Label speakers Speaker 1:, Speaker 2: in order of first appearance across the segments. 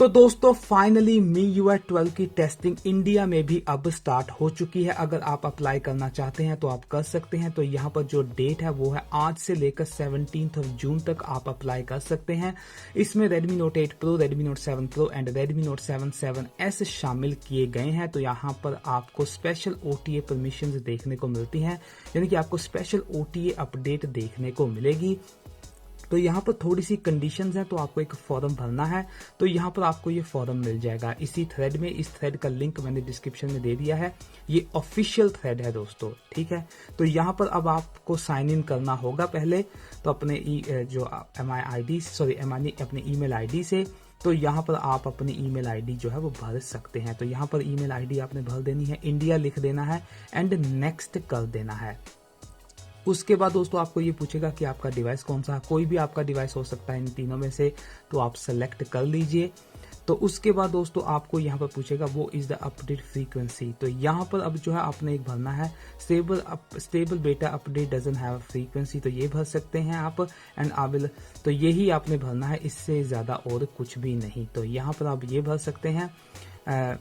Speaker 1: तो दोस्तों finally MIUI 12 की टेस्टिंग इंडिया में भी अब स्टार्ट हो चुकी है। अगर आप अप्लाई करना चाहते हैं तो आप कर सकते हैं। तो यहाँ पर जो डेट है वो है आज से लेकर 17 जून तक आप अप्लाई कर सकते हैं। इसमें Redmi Note 8 Pro, Redmi Note 7 Pro and Redmi Note 7 7S शामिल किए गए हैं। तो यहाँ पर आपको स्पेशल OTA परमिशंस देखने को मिलती हैं, यानी कि आपको स्पेशल OTA अपडेट देखने को मिलेगी। तो यहाँ पर थोड़ी सी कंडीशंस हैं, तो आपको एक फॉर्म भरना है। तो यहाँ पर आपको ये फॉर्म मिल जाएगा इसी थ्रेड में। इस थ्रेड का लिंक मैंने डिस्क्रिप्शन में दे दिया है। ये ऑफिशियल थ्रेड है दोस्तों, ठीक है। तो यहाँ पर अब आपको साइन इन करना होगा पहले, तो अपने अपने ईमेल आईडी से। तो यहाँ पर आप अपनी ईमेल आईडी जो है वो भर सकते हैं। तो यहाँ पर ईमेल आईडी आपने भर देनी है, इंडिया लिख देना है एंड नेक्स्ट कर देना है। उसके बाद दोस्तों आपको ये पूछेगा कि आपका डिवाइस कौन सा है। कोई भी आपका डिवाइस हो सकता है इन तीनों में से, तो आप सेलेक्ट कर लीजिए। तो उसके बाद दोस्तों आपको यहाँ पर पूछेगा वो इज द अपडेट फ्रीक्वेंसी। तो यहाँ पर अब जो है आपने एक भरना है स्टेबल बेटा अपडेट डजंट हैव फ्रीक्वेंसी। तो ये भर सकते हैं आप एंड आविल। तो यही आपने भरना है, इससे ज्यादा और कुछ भी नहीं। तो यहाँ पर आप ये भर सकते हैं।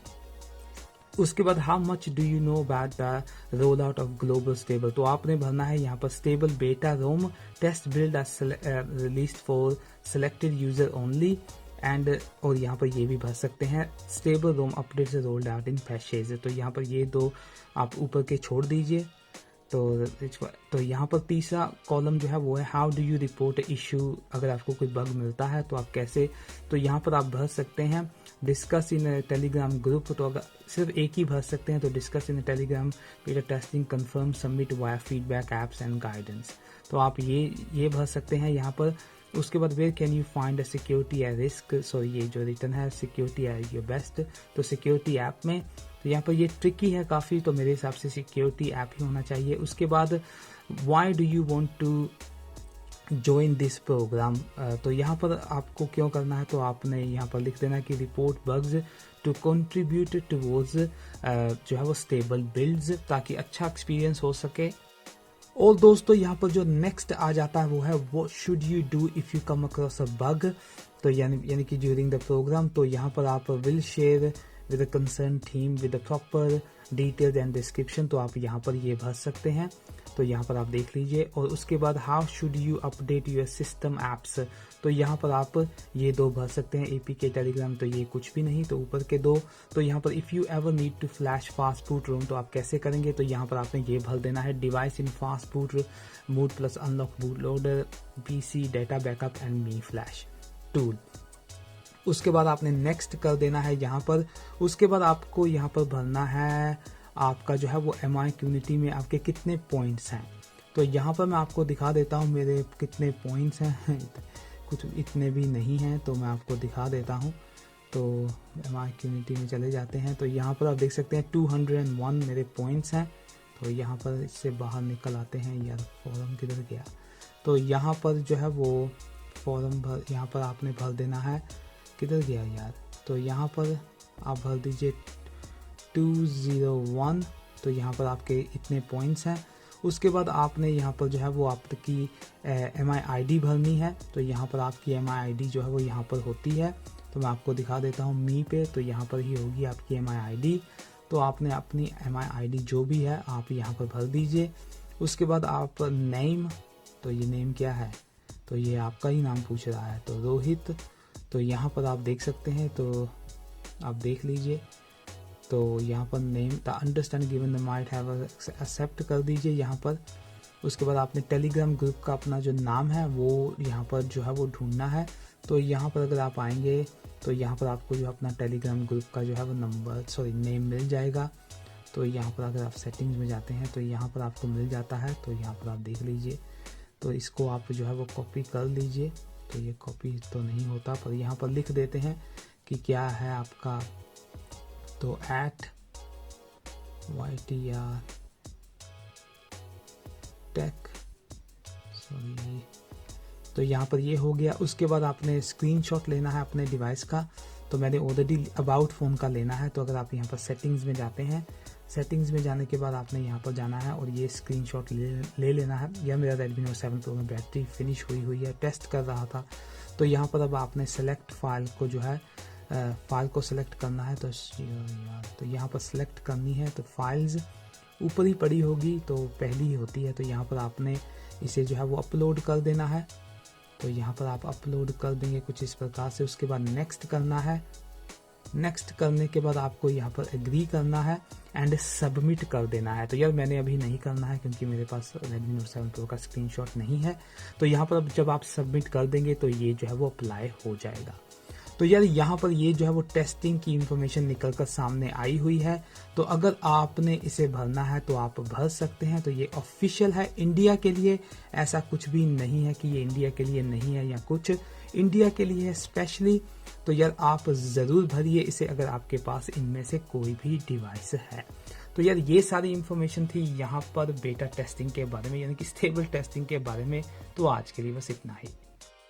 Speaker 1: उसके बाद how much do you know about the roll out of global stable. तो आपने भरना है यहाँ पर stable beta ROM test build release for selected user only and, और यहाँ पर ये भी भर सकते हैं स्टेबल रोम अपडेट से रोल्ड आउट इन पैशेज। तो यहाँ पर ये दो आप ऊपर के छोड़ दीजिए। तो यहाँ पर तीसरा कॉलम जो है वो है how do you report issue. अगर आपको कोई बग मिलता है तो आप कैसे, तो यहाँ पर आप भर सकते हैं डिस्कस इन टेलीग्राम ग्रुप। तो अगर सिर्फ एक ही भर सकते हैं तो डिस्कस इन टेलीग्राम बेटा testing confirm submit via feedback apps and guidance. तो आप ये भर सकते हैं यहाँ पर। उसके बाद where can you find a security a risk. So ये जो रिटर्न है सिक्योरिटी है योर बेस्ट। तो सिक्योरिटी ऐप में तो यहाँ पर ये ट्रिकी है काफ़ी, तो मेरे हिसाब से सिक्योरिटी ऐप ही होना चाहिए। उसके बाद why do you want to join this program. तो यहाँ पर आपको क्यों करना है, तो आपने यहाँ पर लिख देना कि report bugs to contribute towards जो है वो स्टेबल बिल्ड्स, ताकि अच्छा एक्सपीरियंस हो सके। और दोस्तों यहाँ पर जो नेक्स्ट आ जाता है वो है what should you do if you come across a bug. तो यानी कि ड्यूरिंग द प्रोग्राम। तो यहाँ पर आप will share with concern team with proper details and description. तो आप यहाँ पर ये भर सकते हैं। तो यहाँ पर आप देख लीजिए। और उसके बाद how should you update your system apps. तो यहाँ पर आप ये दो भर सकते हैं APK टेलीग्राम। तो ये कुछ भी नहीं, तो ऊपर के दो। तो यहाँ पर if you ever need to flash fastboot ROM, तो आप कैसे करेंगे, तो यहाँ पर आपने ये भर देना है device in fast boot mood plus unlock boot loader PC data backup and me flash tool. उसके बाद आपने नेक्स्ट कर देना है यहाँ पर। उसके बाद आपको यहाँ पर भरना है आपका जो है वो MI कम्युनिटी में आपके कितने पॉइंट्स हैं। तो यहाँ पर मैं आपको दिखा देता हूँ मेरे कितने पॉइंट्स हैं। कुछ इतने भी नहीं हैं, तो मैं आपको दिखा देता हूँ। तो MI कम्युनिटी में चले जाते हैं। तो यहाँ पर आप देख सकते हैं 201 मेरे पॉइंट्स हैं। तो यहाँ पर इससे बाहर निकल आते हैं। यार फॉर्म किधर गया। तो यहाँ पर जो है वो फॉर्म यहाँ पर आपने भर देना है। किधर गया यार। तो यहाँ पर आप भर दीजिए 201। तो यहाँ पर आपके इतने पॉइंट्स हैं। उसके बाद आपने यहाँ पर जो है वो आपकी MI ID भरनी है। तो यहाँ पर आपकी MI ID जो है वो यहाँ पर होती है। तो मैं आपको दिखा देता हूँ मी पे। तो यहाँ पर ही होगी आपकी MI ID। तो आपने अपनी MI ID जो भी है आप यहाँ पर भर दीजिए। उसके बाद आप नेम, तो ये नेम क्या है, तो ये आपका ही नाम पूछ रहा है, तो रोहित। तो यहाँ पर आप देख सकते हैं। तो आप देख लीजिए। तो यहाँ पर name the understand given the might have accept कर दीजिए यहाँ पर। उसके बाद आपने टेलीग्राम ग्रुप का अपना जो नाम है वो यहाँ पर जो है वो ढूंढना है। तो यहाँ पर अगर आप आएंगे तो यहाँ पर आपको जो अपना टेलीग्राम ग्रुप का जो है वो नेम मिल जाएगा। तो यहाँ पर अगर आप सेटिंग्स में जाते हैं तो यहाँ पर आपको मिल जाता है। तो यहाँ पर आप देख लीजिए। तो इसको आप जो है वो कॉपी कर लीजिए। तो ये कॉपी तो नहीं होता, पर यहाँ पर लिख देते हैं कि क्या है आपका। तो @YTR टेक, सॉरी। तो यहाँ पर ये हो गया। उसके बाद आपने स्क्रीनशॉट लेना है अपने डिवाइस का। तो मैंने ऑलरेडी अबाउट फ़ोन का लेना है। तो अगर आप यहाँ पर सेटिंग्स में जाते हैं, सेटिंग्स में जाने के बाद आपने यहाँ पर जाना है और ये स्क्रीनशॉट ले लेना है। यह मेरा Redmi Note 7 Pro में बैटरी फिनिश हुई है, टेस्ट कर रहा था। तो यहाँ पर अब आपने सेलेक्ट फाइल को जो है फाइल को सिलेक्ट करना है, तो यहाँ पर सिलेक्ट करनी है। तो फाइल्स ऊपर ही पड़ी होगी, तो पहली ही होती है, तो यहाँ पर आपने इसे जो है वो अपलोड कर देना है। तो यहाँ पर आप अपलोड कर देंगे कुछ इस प्रकार से। उसके बाद नेक्स्ट करना है। नेक्स्ट करने के बाद आपको यहाँ पर एग्री करना है एंड सबमिट कर देना है। तो यार मैंने अभी नहीं करना है क्योंकि मेरे पास Redmi Note 7 Pro का स्क्रीनशॉट नहीं है। तो यहाँ पर अब जब आप सबमिट कर देंगे तो ये जो है वो अप्लाई हो जाएगा। तो यार यहाँ पर ये जो है वो टेस्टिंग की इंफॉर्मेशन निकल कर सामने आई हुई है। तो अगर आपने इसे भरना है तो आप भर सकते हैं। तो ये ऑफिशियल है इंडिया के लिए, ऐसा कुछ भी नहीं है कि ये इंडिया के लिए नहीं है या कुछ, इंडिया के लिए है स्पेशली। तो यार आप ज़रूर भरिए इसे अगर आपके पास इनमें से कोई भी डिवाइस है। तो यार ये सारी इंफॉर्मेशन थी यहाँ पर बेटा टेस्टिंग के बारे में, यानी कि स्टेबल टेस्टिंग के बारे में। तो आज के लिए बस इतना ही।